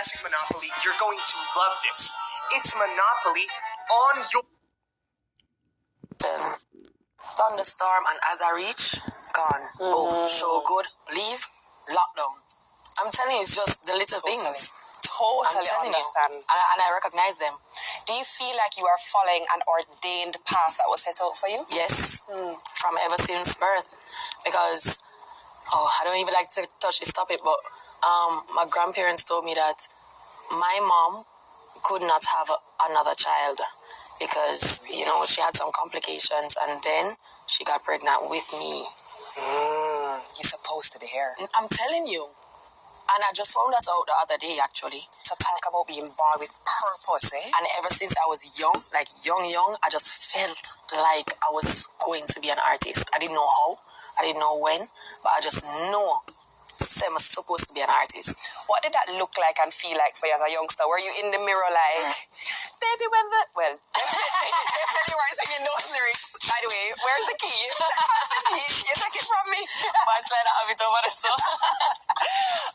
classic Monopoly. You're going to love this. It's Monopoly on your... Thunderstorm, and as I reach, gone. Boom. Show good. Leave. Lockdown. I'm telling you, it's just the little things. Totally understand. And I recognize them. Do you feel like you are following an ordained path that was set out for you? Yes. From ever since birth. Because, I don't even like to touch this topic, but my grandparents told me that my mom could not have another child because, she had some complications, and then she got pregnant with me. You're supposed to be here. I'm telling you. And I just found that out the other day, actually. So talk about being born with purpose, eh? And ever since I was young, like young, I just felt like I was going to be an artist. I didn't know how, I didn't know when, but I just know I'm supposed to be an artist. What did that look like and feel like for you as a youngster? Were you in the mirror like, baby, when the... Well, definitely weren't singing those lyrics. By the way, where's the key? You took it from me. But it's like I have it over the sun.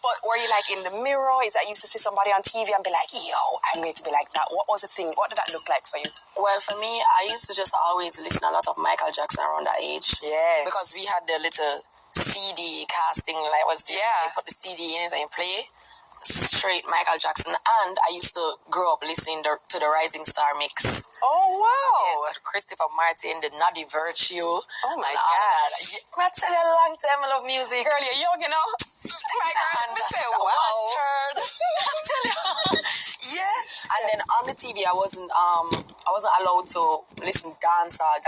But were you like in the mirror? Is that you used to see somebody on TV and be like, yo, I'm going to be like that? What was the thing? What did that look like for you? Well, for me, I used to just always listen a lot of Michael Jackson around that age. Yeah. Because we had the little CD casting, like was this, you put the CD in and you play straight Michael Jackson, and I used to grow up listening to the Rising Star mix. Oh wow! Yes, Christopher Martin, the Naughty Virtue. Oh my God! I tell you, a long time I love music. Girl, you're young, you know. My girl, and say wow. I tell you, yeah. And then on the TV, I wasn't allowed to listen dancehall.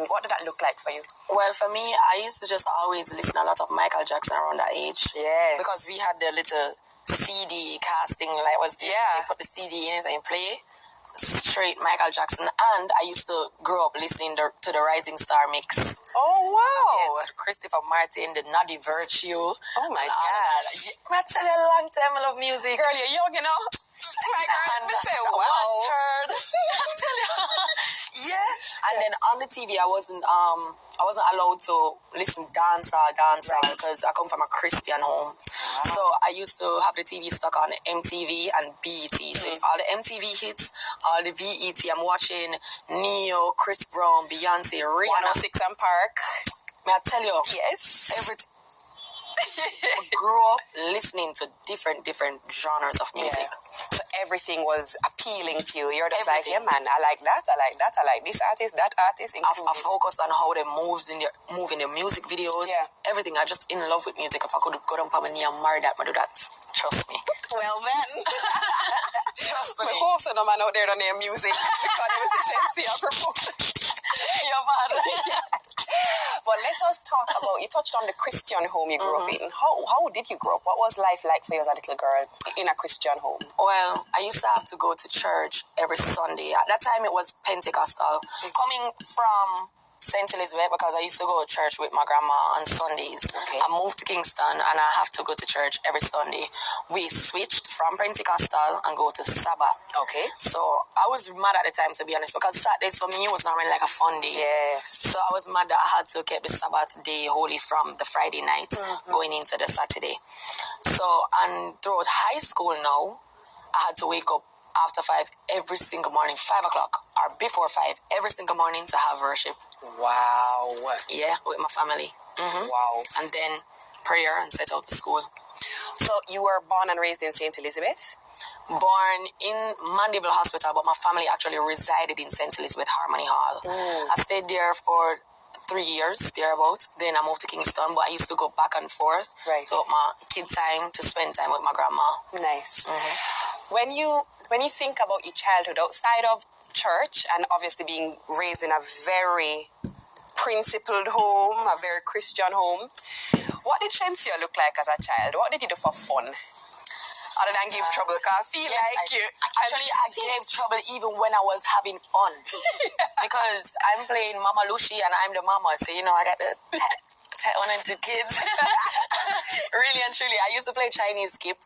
What did that look like for you? Well, for me, I used to just always listen a lot of Michael Jackson around that age. Yeah. Because we had the little CD casting, like was this, you put the CD in and you play straight Michael Jackson, and I used to grow up listening to the Rising Star mix. Oh wow! Yes, Christopher Martin, the Naughty Virtue. Oh my God! I tell you, a long time I love music. Girl, you're young, you know. My girl, and say wow. I tell you, yeah. And then on the TV, I wasn't allowed to listen dancehall because I come from a Christian home. So I used to have the TV stuck on MTV and BET. So it's all the MTV hits, all the BET. I'm watching Neo, Chris Brown, Beyonce, Rihanna. 106 and Park. May I tell you? Yes. Everything. I grew up listening to different genres of music. So everything was appealing to you. You're just like, yeah, man, I like that. I like this artist, that artist. I focused on how they move in their music videos. Yeah. Everything. I just in love with music. If I could go down on my knee and marry that, I do that. Trust me. Well then. Trust me. My horse and a man out there on their music. Because they was a Shenseea proposal. You're mad. But let us talk about, you touched on the Christian home you grew up in. How did you grow up? What was life like for you as a little girl in a Christian home? Well, I used to have to go to church every Sunday. At that time, it was Pentecostal. Coming from St. Elizabeth, because I used to go to church with my grandma on Sundays. Okay. I moved to Kingston, and I have to go to church every Sunday. We switched from Pentecostal and go to Sabbath. Okay. So I was mad at the time, to be honest, because Saturdays for me was not really like a fun day. Yes. So I was mad that I had to keep the Sabbath day holy from the Friday night going into the Saturday. So, and throughout high school now, I had to wake up after 5 every single morning, 5 o'clock or before 5 every single morning to have worship. Wow. Yeah, with my family. Wow. And then prayer and set out to school. So you were born and raised in St. Elizabeth? Born in Mandeville Hospital, but my family actually resided in St. Elizabeth Harmony Hall. I stayed there for 3 years, thereabouts. Then I moved to Kingston, but I used to go back and forth to have my kid time, to spend time with my grandma. Nice. When you think about your childhood outside of church and obviously being raised in a very principled home, a very Christian home, what did Shenseea look like as a child? What did you do for fun? Other than give trouble, because I feel like you... Actually, I gave trouble even when I was having fun. Because I'm playing Mama Lucy and I'm the mama, so, I got the... one and two kids. Really and truly, I used to play Chinese skip,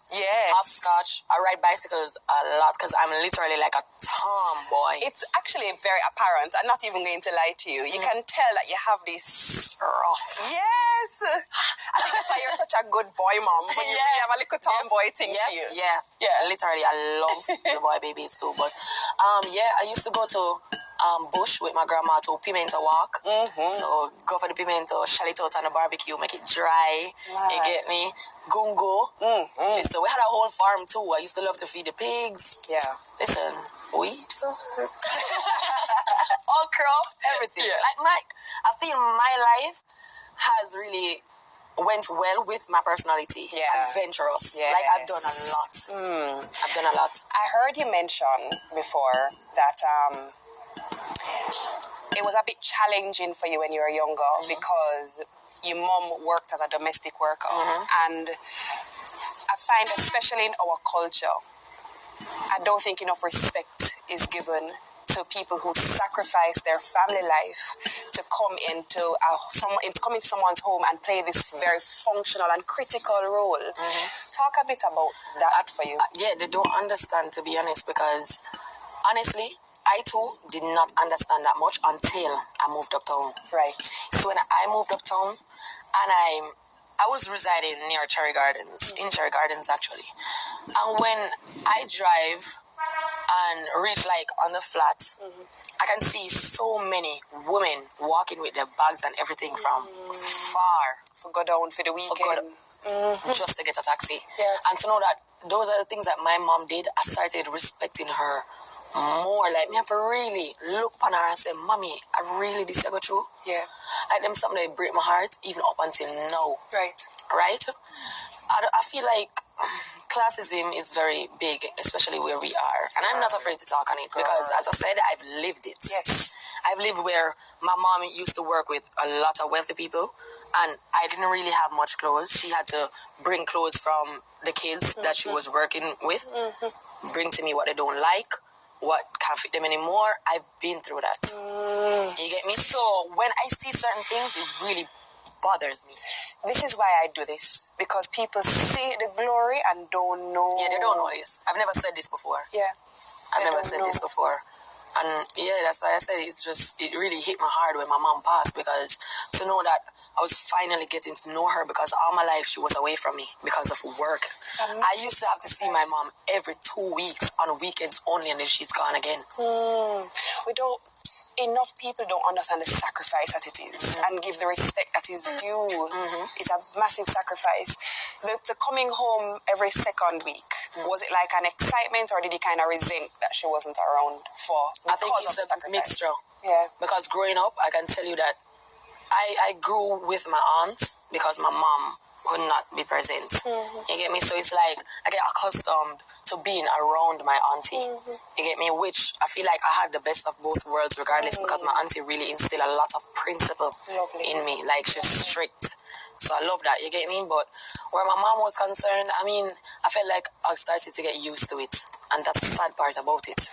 hopscotch. I ride bicycles a lot because I'm literally like a tomboy. It's actually very apparent. I'm not even going to lie to you. You can tell that you have this rough. Yes. I think that's That's why you're such a good boy mom. But you really have a little tomboy thing to you. Yeah. Literally, I love the boy babies too. But I used to go to bush with my grandma to pimento walk. So go for the pimento, shell it out on the barbecue, make it dry. You get me? Gungo. So we had a whole farm too. I used to love to feed the pigs. Yeah. Listen, wheat, okra, everything. Like I feel my life has really went well with my personality. Adventurous. Yes. Like I've done a lot. I've done a lot. I heard you mention before that it was a bit challenging for you when you were younger because your mom worked as a domestic worker. And I find, especially in our culture, I don't think enough respect is given to people who sacrifice their family life to come into someone's home and play this very functional and critical role. Talk a bit about that for you. They don't understand, to be honest, because honestly, I too did not understand that much until I moved uptown. Right. So when I moved uptown, and I was residing near Cherry Gardens, in Cherry Gardens actually. And when I drive and reach like on the flat, I can see so many women walking with their bags and everything from far. For go down for the weekend. Just to get a taxi. Yeah. And to know that those are the things that my mom did, I started respecting her more. Like, me have to really look upon her and say, Mommy, I really this I go through. Yeah. Like, them something that break my heart even up until now. Right? I feel like classism is very big, especially where we are. And I'm not afraid to talk on it because, as I said, I've lived it. Yes. I've lived where my mom used to work with a lot of wealthy people, and I didn't really have much clothes. She had to bring clothes from the kids that she was working with, bring to me what they don't like, what can't fit them anymore. I've been through that. You get me? So when I see certain things, it really bothers me. This is why I do this, because people see the glory and don't know. Yeah, they don't know this. I've never said this before. Yeah. I've never said this before. And that's why I said it really hit my heart when my mom passed, because to know that I was finally getting to know her, because all my life she was away from me because of work. I used to have to see my mom every 2 weeks on weekends only, and then she's gone again. Enough people don't understand the sacrifice that it is and give the respect that is due. It's a massive sacrifice. The coming home every second week, was it like an excitement, or did you kind of resent that she wasn't around for I think it's a mixture. Yeah. Because growing up, I can tell you that I grew with my aunt because my mom could not be present. You get me? So it's like I get accustomed to being around my auntie. You get me? Which I feel like I had the best of both worlds regardless, because my auntie really instilled a lot of principle in me. Like, she's strict. So I love that. You get me? But where my mom was concerned, I mean, I felt like I started to get used to it. And that's the sad part about it.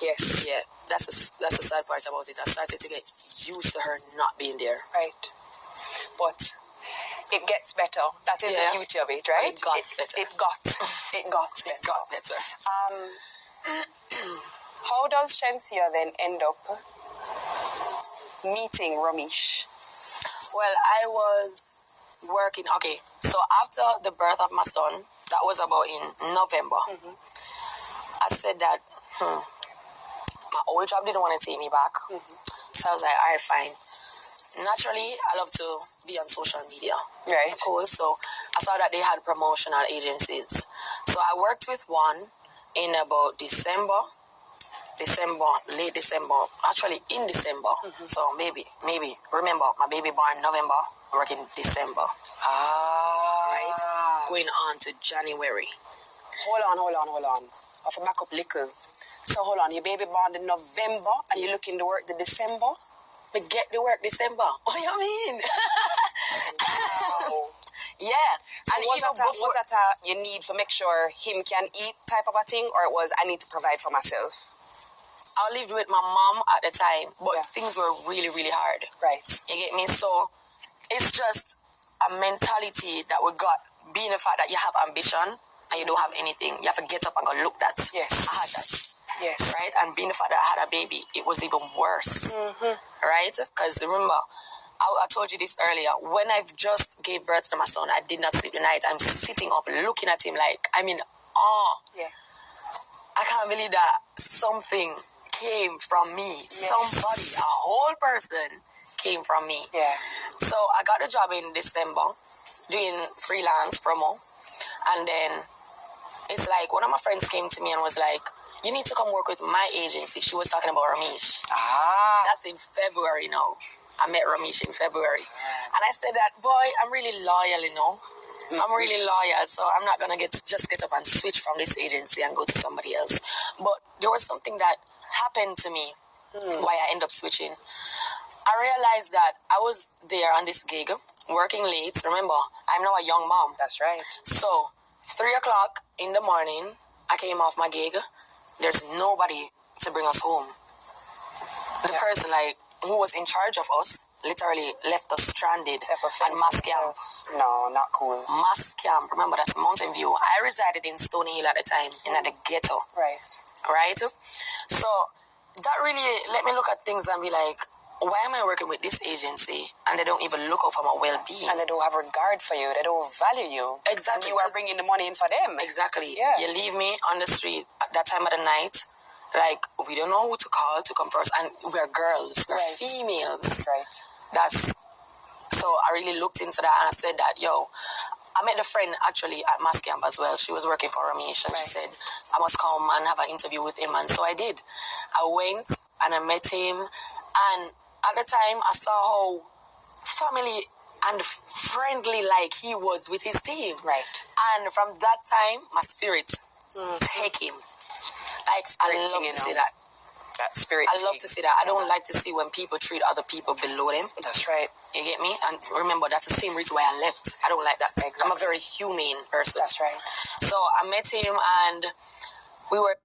Yes. Yeah, that's the sad part about it. I started to get used to her not being there. Right. But it gets better. That is the beauty of it, right? It got better. It got better. How does Shenseea then end up meeting Ramesh? Well, I was working. Okay, so after the birth of my son, that was about in November. I said that my old job didn't want to take me back. So I was like, all right, fine. Naturally, I love to be on social media. Right. Cool. So I saw that they had promotional agencies. So I worked with one in about late December, actually in December. So maybe, remember, my baby born November, working December. Right? Going on to January. Hold on. I'll back up little. So hold on, your baby born in November and you're looking to work the December? We get to work December. What do you mean? Wow. Yeah. So and was that a you need to make sure him can eat type of a thing, or it was I need to provide for myself? I lived with my mom at the time, but things were really, really hard. Right. You get me? So it's just a mentality that we got, being the fact that you have ambition and you don't have anything. You have to get up and go, look, that. Yes. I had that. Yes. Right? And being the fact that I had a baby, it was even worse. Right? Because remember, I told you this earlier. When I've just gave birth to my son, I did not sleep the night. I'm sitting up looking at him like I'm in awe. Yes. I can't believe that something came from me. Yes. Somebody, a whole person came from me. Yeah. So I got the job in December doing freelance promo. And then it's like one of my friends came to me and was like, you need to come work with my agency. She was talking about Ramesh. That's in February now. I met Ramesh in February. And I said that, boy, I'm really loyal, you know. I'm really loyal, so I'm not going to just get up and switch from this agency and go to somebody else. But there was something that happened to me why I ended up switching. I realized that I was there on this gig, working late. Remember, I'm now a young mom. That's right. So, 3 o'clock in the morning, I came off my gig. There's nobody to bring us home. The person, like, who was in charge of us literally left us stranded at Mass Camp. No, not cool. Mass Camp, remember that's Mountain View. I resided in Stony Hill at the time, in the ghetto. Right? So that really let me look at things and be like, why am I working with this agency and they don't even look out for my well-being? And they don't have regard for you. They don't value you. Exactly. And you are bringing the money in for them. Exactly. Yeah. You leave me on the street at that time of the night. Like, we don't know who to call to come first. And we're girls. We're females. Right. So I really looked into that and I said that, I met a friend actually at Mass Camp as well. She was working for Ramesh and she said, I must come and have an interview with him. And so I did. I went and I met him. And at the time, I saw how family and friendly like he was with his team. Right. And from that time, my spirit take him. Like, I love to see that. That spirit. I love to see that. I don't like to see when people treat other people below them. That's right. You get me? And remember, that's the same reason why I left. I don't like that. Exactly. I'm a very humane person. That's right. So I met him and we were